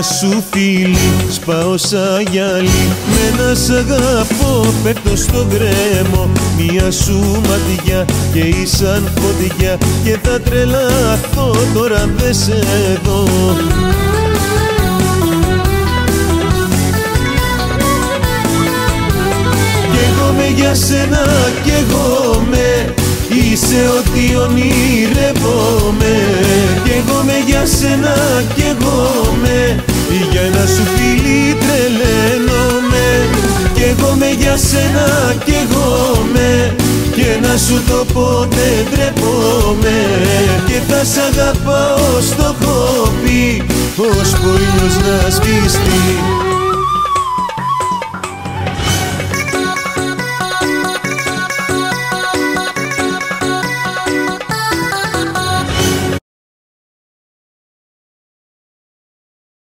ένα σου φίλι σπάω σαν γυαλί, με ένα σ' αγαπώ πέφτω στο γκρέμο. Μια σου ματιά και ήσαν φωτιά και θα τρελαθώ τώρα αν δεν σε δω. Για σένα κι εγώ με, είσαι ό,τι ονειρεύομαι. Κι εγώ με για σένα κι εγώ με, για ένα σου φίλι τρελαίνομαι. Κι εγώ με για σένα κι εγώ με, και να σου το πω δεν ντρέπομαι. Και θα σ' αγαπάω στο έχω πει, ως ο ήλιος να σβήσει.